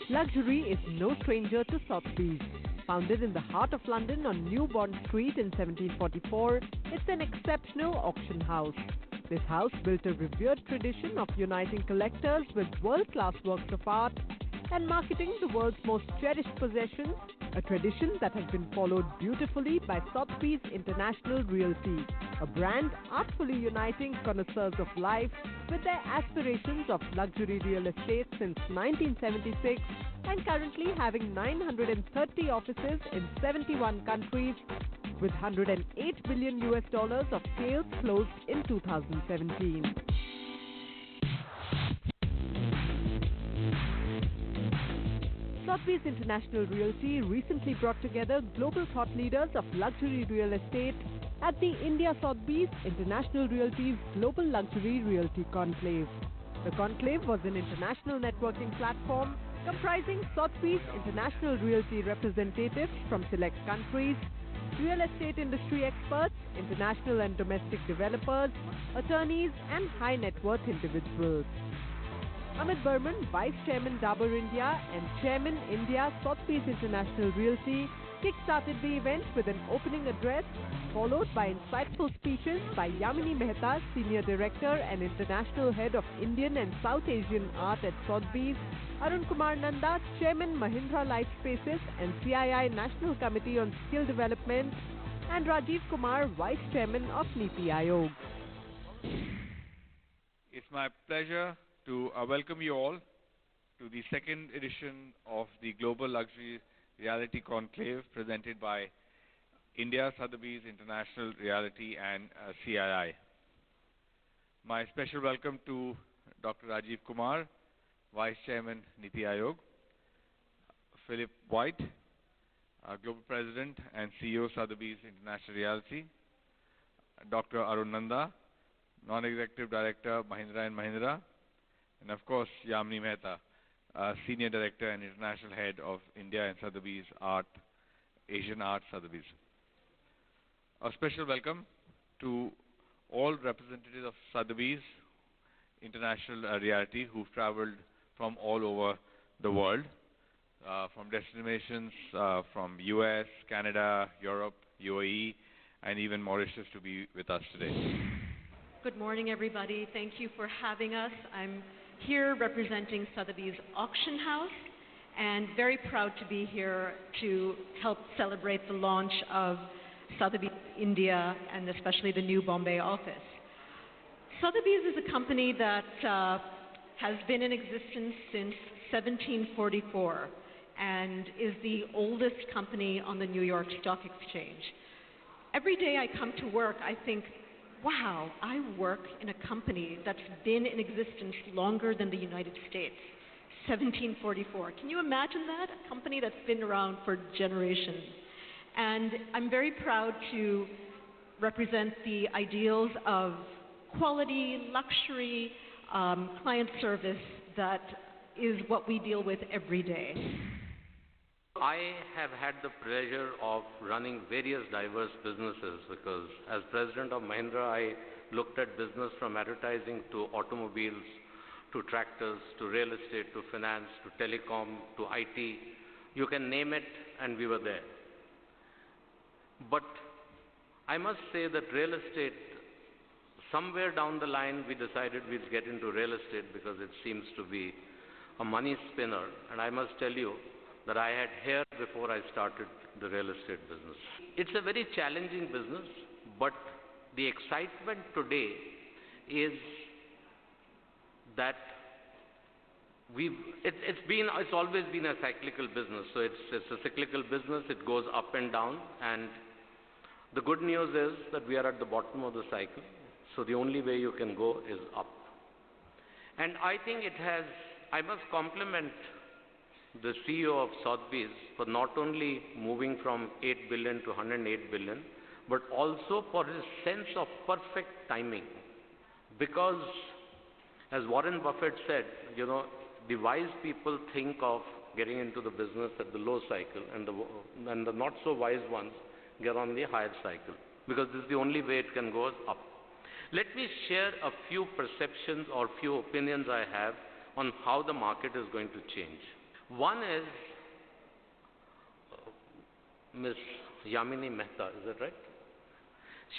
Luxury is no stranger to Sotheby's. Founded in the heart of London on New Bond Street in 1744, it's an exceptional auction house. This house built a revered tradition of uniting collectors with world-class works of art and marketing the world's most cherished possessions, a tradition that has been followed beautifully by Sotheby's International Realty, a brand artfully uniting connoisseurs of life with their aspirations of luxury real estate since 1976 and currently having 930 offices in 71 countries with $108 billion of sales closed in 2017. Sotheby's International Realty recently brought together global thought leaders of luxury real estate at the India Sotheby's International Realty's Global Luxury Realty Conclave. The Conclave was an international networking platform comprising Sotheby's International Realty representatives from select countries, real estate industry experts, international and domestic developers, attorneys, and high net worth individuals. Amit Burman, Vice Chairman Dabur India and Chairman India Sotheby's International Realty, kick-started the event with an opening address, followed by insightful speeches by Yamini Mehta, Senior Director and International Head of Indian and South Asian Art at Sotheby's, Arun Kumar Nanda, Chairman Mahindra Life Spaces and CII National Committee on Skill Development, and Rajiv Kumar, Vice Chairman of Niti Aayog. It's my pleasure to welcome you all to the second edition of the Global Luxury Reality Conclave presented by India Sotheby's International Realty and CII. My special welcome to Dr. Rajiv Kumar, Vice Chairman Niti Aayog, Philip White, Global President and CEO Sotheby's International Realty, Dr. Arun Nanda, Non-Executive Director Mahindra & Mahindra, and of course Yamini Mehta, Senior Director and International Head of India and Sotheby's Asian Art Sotheby's. A special welcome to all representatives of Sotheby's International Realty who've traveled from all over the world, from destinations from US, Canada, Europe, UAE, and even Mauritius to be with us today. Good morning, everybody. Thank you for having us. I'm here representing Sotheby's Auction House and very proud to be here to help celebrate the launch of Sotheby's India and especially the new Bombay office. Sotheby's is a company that has been in existence since 1744 and is the oldest company on the New York Stock Exchange. Every day I come to work, I think, wow, I work in a company that's been in existence longer than the United States, 1744. Can you imagine that? A company that's been around for generations. And I'm very proud to represent the ideals of quality, luxury, client service that is what we deal with every day. I have had the pleasure of running various diverse businesses because as president of Mahindra, I looked at business from advertising to automobiles, to tractors, to real estate, to finance, to telecom, to IT. You can name it and we were there. But I must say that real estate, somewhere down the line we decided we'd get into real estate because it seems to be a money spinner. And I must tell you that I had hair before I started the real estate business. It's a very challenging business, but the excitement today is that it's always been a cyclical business. So it's a cyclical business, it goes up and down, and the good news is that we are at the bottom of the cycle, so the only way you can go is up. And I think I must compliment the CEO of Sotheby's for not only moving from 8 billion to 108 billion, but also for his sense of perfect timing. Because, as Warren Buffett said, the wise people think of getting into the business at the low cycle, and the not so wise ones get on the higher cycle, because this is the only way it can go up. Let me share a few perceptions or few opinions I have on how the market is going to change. One is Ms. Yamini Mehta, is that right?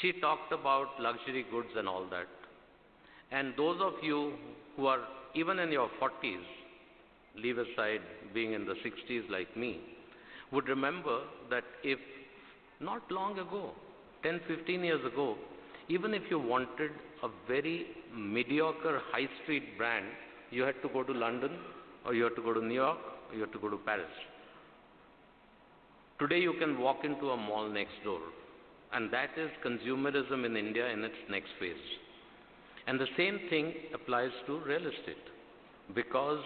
She talked about luxury goods and all that. And those of you who are even in your 40s, leave aside being in the 60s like me, would remember that if not long ago, 10, 15 years ago, even if you wanted a very mediocre high street brand, you had to go to London, or you had to go to New York, or you had to go to Paris. Today you can walk into a mall next door, and that is consumerism in India in its next phase. And the same thing applies to real estate, because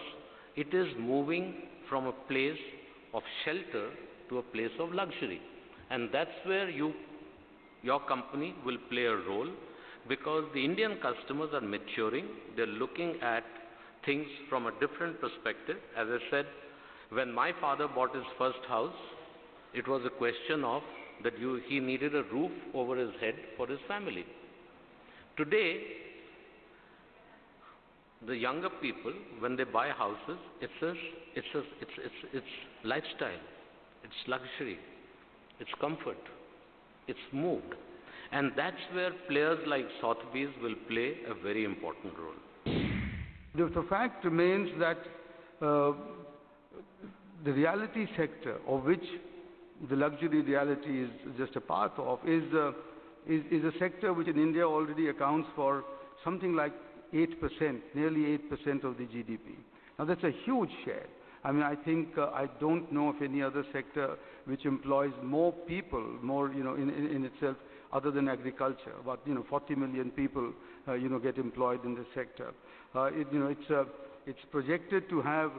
it is moving from a place of shelter to a place of luxury. And that's where your company will play a role, because the Indian customers are maturing. They're looking at things from a different perspective. As I said, when my father bought his first house, it was a question of that he needed a roof over his head for his family. Today, the younger people, when they buy houses, it's lifestyle, it's luxury, it's comfort, it's mood. And that's where players like Sotheby's will play a very important role. The fact remains that the reality sector, of which the luxury reality is just a part of, is a sector which in India already accounts for something like 8%, nearly 8% of the GDP. Now that's a huge share. I mean, I think I don't know of any other sector which employs more people, more, in itself, other than agriculture. About 40 million people, get employed in this sector. It's projected to have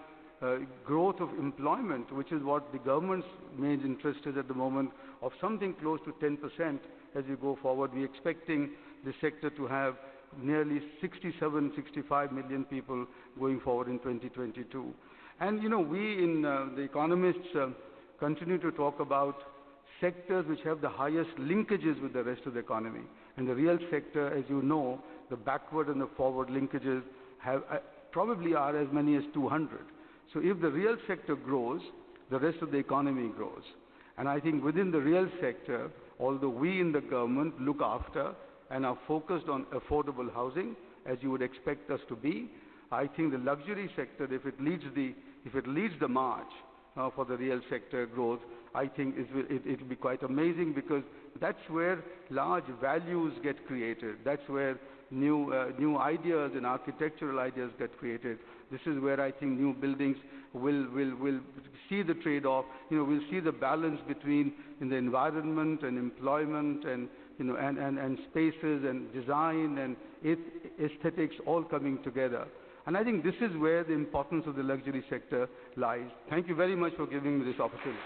growth of employment, which is what the government's main interest is at the moment, of something close to 10% as we go forward. We're expecting the sector to have nearly 67, 65 million people going forward in 2022. And we in the economists continue to talk about sectors which have the highest linkages with the rest of the economy. And the real sector, as you know, the backward and the forward linkages have probably are as many as 200. So if the real sector grows, the rest of the economy grows. And I think within the real sector, although we in the government look after and are focused on affordable housing, as you would expect us to be, I think the luxury sector, if it leads the march for the real sector growth, I think it will be quite amazing, because that's where large values get created. That's where new ideas and architectural ideas get created. This is where I think new buildings will see the trade-off. We'll see the balance between in the environment and employment and and spaces and design and aesthetics all coming together. And I think this is where the importance of the luxury sector lies. Thank you very much for giving me this opportunity.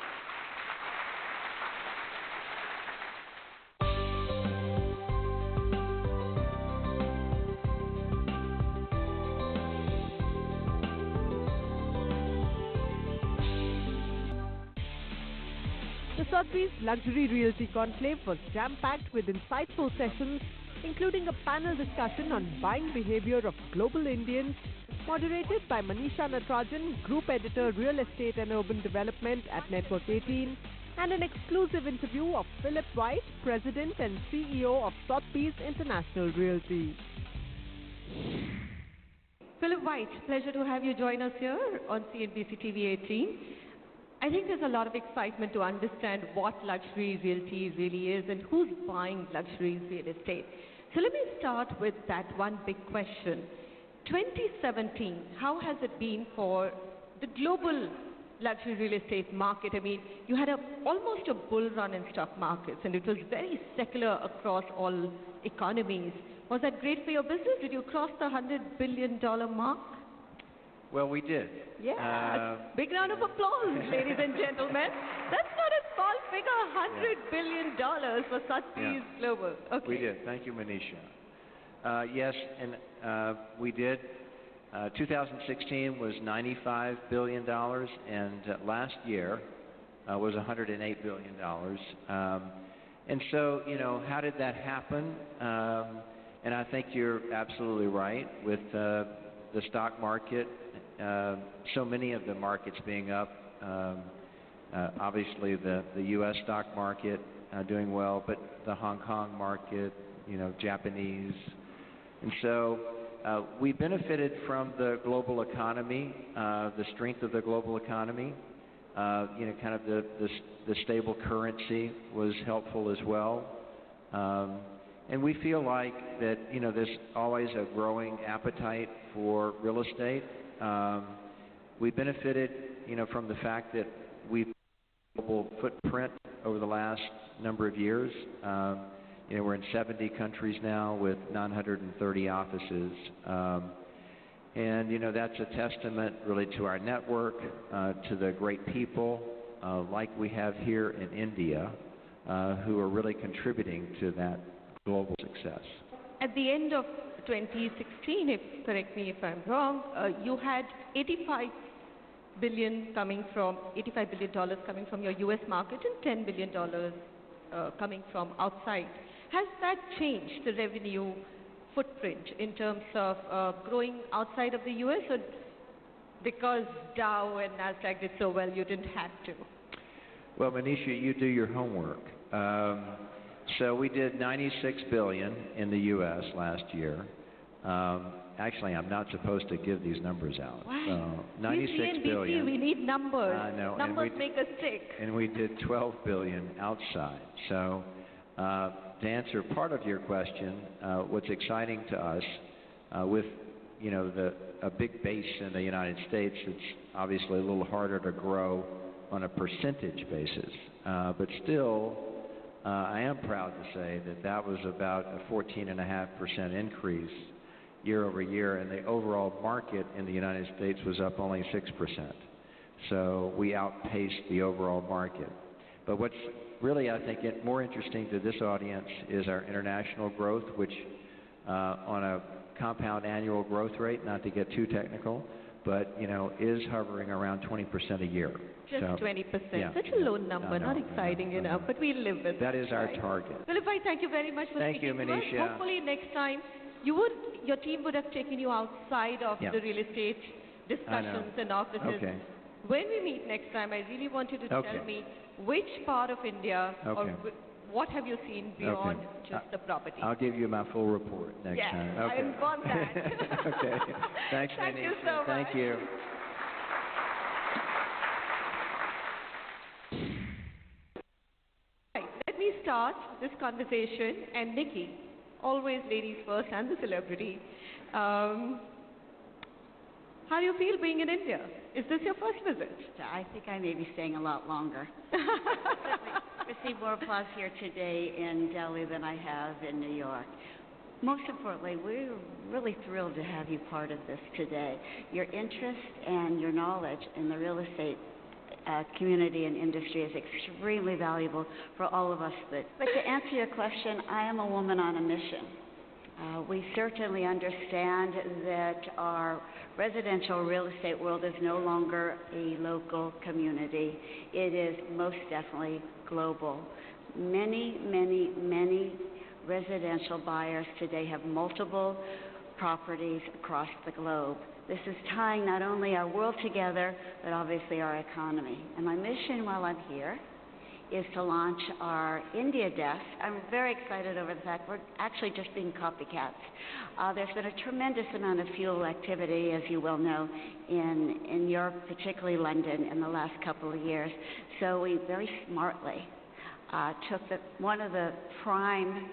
The Sotheby's Luxury Realty Conclave was jam-packed with insightful sessions, including a panel discussion on buying behavior of global Indians, moderated by Manisha Natarajan, Group Editor, Real Estate and Urban Development at Network 18, and an exclusive interview of Philip White, President and CEO of Sotheby's International Realty. Philip White, pleasure to have you join us here on CNBC TV 18. I think there's a lot of excitement to understand what luxury realty really is and who's buying luxury real estate. So let me start with that one big question. 2017, how has it been for the global luxury real estate market? I mean, you had almost a bull run in stock markets, and it was very secular across all economies. Was that great for your business? Did you cross the $100 billion mark? Well, we did. Yeah. Big round of applause, ladies and gentlemen. That's not a small figure, $100 billion for Sotheby's Global. Okay. We did. Thank you, Manisha. Yes, and we did. 2016 was $95 billion, and last year was $108 billion. And so, how did that happen? And I think you're absolutely right with the stock market so many of the markets being up. Obviously, the U.S. stock market doing well, but the Hong Kong market, Japanese. And so we benefited from the global economy, the strength of the global economy. Kind of the stable currency was helpful as well. And we feel like that, there's always a growing appetite for real estate. We benefited, from the fact that we've global footprint over the last number of years. We're in 70 countries now with 930 offices. And, that's a testament really to our network, to the great people like we have here in India who are really contributing to that global success. At the end of 2016, correct me if I'm wrong, you had $85 billion coming from your U.S. market and $10 billion coming from outside. Has that changed the revenue footprint in terms of growing outside of the U.S., or because Dow and NASDAQ did so well, you didn't have to? Well, Manisha, you do your homework. So we did $96 billion in the U.S. last year. Actually, I'm not supposed to give these numbers out. Why? So $96 billion. We need numbers. I know. Numbers make us tick. And we did $12 billion outside. So to answer part of your question, what's exciting to us with a big base in the United States, it's obviously a little harder to grow on a percentage basis. But still, I am proud to say that was about a 14.5% increase year over year, and the overall market in the United States was up only 6%. So we outpaced the overall market. But what's really, I think, more interesting to this audience is our international growth, which on a compound annual growth rate, not to get too technical, but is hovering around 20% a year. Just so, 20%. Yeah. Such a low number, not exciting enough, but we live with it. That is our target. Philippi, thank you very much for Thank you, speaking to us. Manisha. Hopefully next time your team would have taken you outside of the real estate discussions and offices. Okay. When we meet next time, I really want you to tell me which part of India or what have you seen beyond just the property. I'll give you my full report next time. Okay. I want that. Okay. Thanks, Thank Manisha. you so much. Thank you. Right. Let me start this conversation, and Nikki, always ladies first and the celebrity. How do you feel being in India? Is this your first visit? I think I may be staying a lot longer. Received more applause here today in Delhi than I have in New York. Most importantly, we're really thrilled to have you part of this today. Your interest and your knowledge in the real estate community and industry is extremely valuable for all of us. But to answer your question, I am a woman on a mission. We certainly understand that our residential real estate world is no longer a local community. It is most definitely global. Many, many, many residential buyers today have multiple properties across the globe. This is tying not only our world together, but obviously our economy. And my mission while I'm here is to launch our India desk. I'm very excited over the fact we're actually just being copycats. There's been a tremendous amount of fuel activity, as you well know, in Europe, particularly London, in the last couple of years. So we very smartly took one of the prime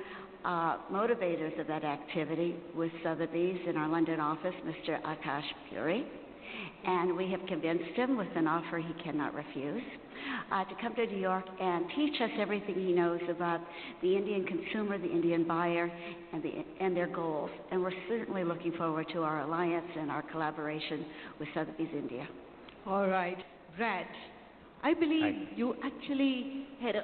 motivators of that activity with Sotheby's in our London office, Mr. Akash Puri, and we have convinced him with an offer he cannot refuse to come to New York and teach us everything he knows about the Indian consumer, the Indian buyer, and their goals. And we're certainly looking forward to our alliance and our collaboration with Sotheby's India. All right. Brad, I believe you actually had a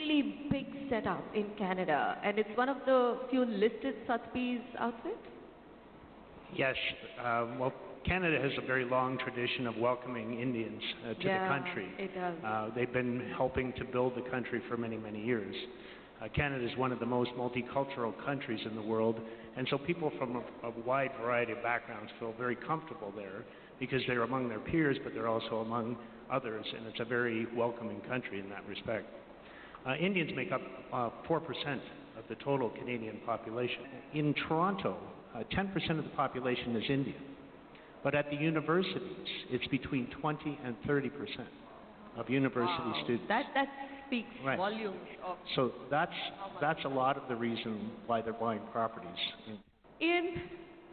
really big setup in Canada, and it's one of the few listed Sotheby's outfits? Yes. Well, Canada has a very long tradition of welcoming Indians to the country. It does. They've been helping to build the country for many, many years. Canada is one of the most multicultural countries in the world, and so people from a wide variety of backgrounds feel very comfortable there because they're among their peers, but they're also among others, and it's a very welcoming country in that respect. Indians make up 4% of the total Canadian population. In Toronto, 10% of the population is Indian, but at the universities, it's between 20 and 30% of university students. That speaks volumes of... So that's a lot of the reason why they're buying properties. Ian,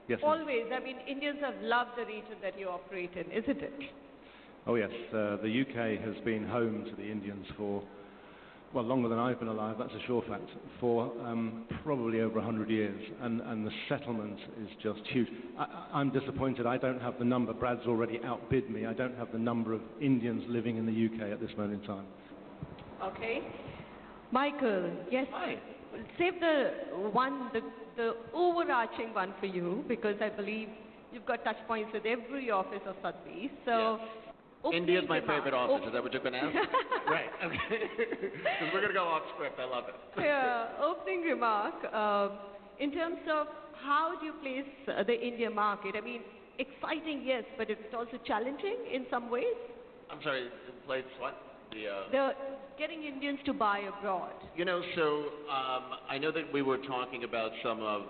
yes, always, I mean, Indians have loved the region that you operate in, isn't it? Oh yes, the UK has been home to the Indians for, well, longer than I've been alive, that's a sure fact, for probably over 100 years, and the settlement is just huge. I'm disappointed I don't have the number. Brad's already outbid me. I don't have the number of Indians living in the UK at this moment in time. Okay. Michael, yes. Hi. Save the overarching one for you, because I believe you've got touch points with every office of Sotheby. So, yes. India's my favorite office. Is that what you're going to ask? Right. Okay. Because we're going to go off script. I love it. Yeah. Opening remark. In terms of how do you place the India market? I mean, exciting, yes, but it's also challenging in some ways. I'm sorry. Place what? The getting Indians to buy abroad. You know, so I know that we were talking about some of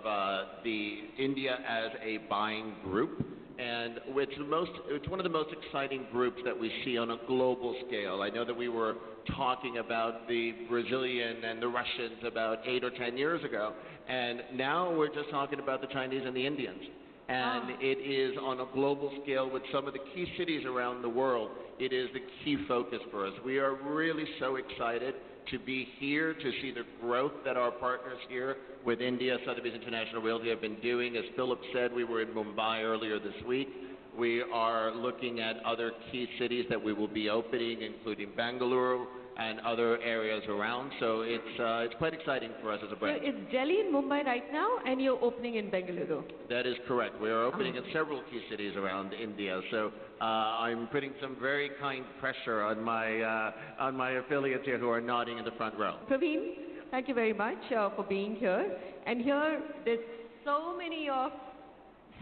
the India as a buying group, and it's one of the most exciting groups that we see on a global scale. I know that we were talking about the Brazilian and the Russians about 8 or 10 years ago, and now we're just talking about the Chinese and the Indians. And it is on a global scale with some of the key cities around the world. It is the key focus for us. We are really so excited to be here, to see the growth that our partners here with India, Sotheby's International Realty, have been doing. As Philip said, we were in Mumbai earlier this week. We are looking at other key cities that we will be opening, including Bangalore and other areas around. So it's quite exciting for us as a brand. So it's Delhi and Mumbai right now, and you're opening in Bengaluru. That is correct. We are opening in several key cities around India. So I'm putting some very kind pressure on my affiliates here who are nodding in the front row. Praveen, thank you very much for being here. And here, there's so many of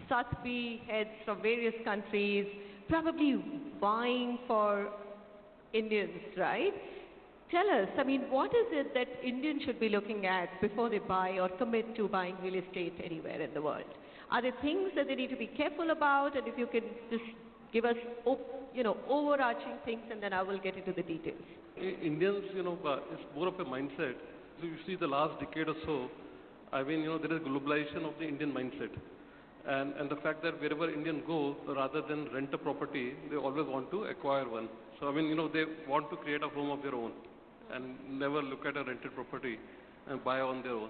Sotheby heads from various countries, probably vying for Indians, right? Tell us, I mean, what is it that Indians should be looking at before they buy or commit to buying real estate anywhere in the world? Are there things that they need to be careful about? And if you can just give us, overarching things, and then I will get into the details. Indians, it's more of a mindset. So you see the last decade or so, I mean, there is globalization of the Indian mindset. And the fact that wherever Indians go, rather than rent a property, they always want to acquire one. So, I mean, they want to create a home of their own and never look at a rented property and buy on their own.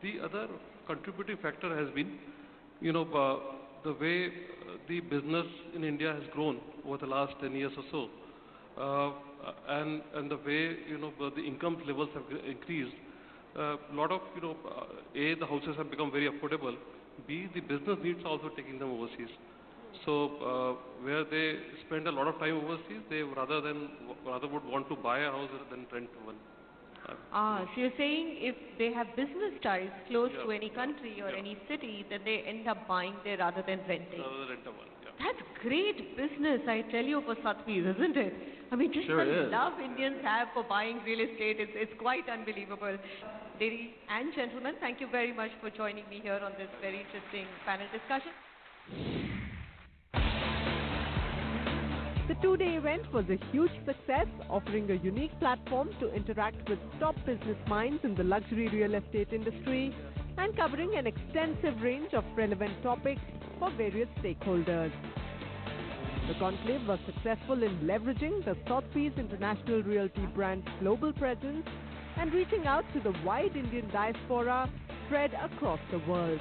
The other contributing factor has been, the way the business in India has grown over the last 10 years or so. And the way, the income levels have increased. A lot of, A, the houses have become very affordable. B, the business needs are also taking them overseas. So where they spend a lot of time overseas, they rather would want to buy a house than rent one. So you're saying if they have business ties close to any country or any city, then they end up buying there rather than renting. Rent one, That's great business, I tell you, for Sotheby's, isn't it? I mean, just the love Indians have for buying real estate, it's quite unbelievable. Ladies and gentlemen, thank you very much for joining me here on this very interesting panel discussion. The two-day event was a huge success, offering a unique platform to interact with top business minds in the luxury real estate industry and covering an extensive range of relevant topics for various stakeholders. The conclave was successful in leveraging the Sotheby's International Realty brand's global presence and reaching out to the wide Indian diaspora spread across the world.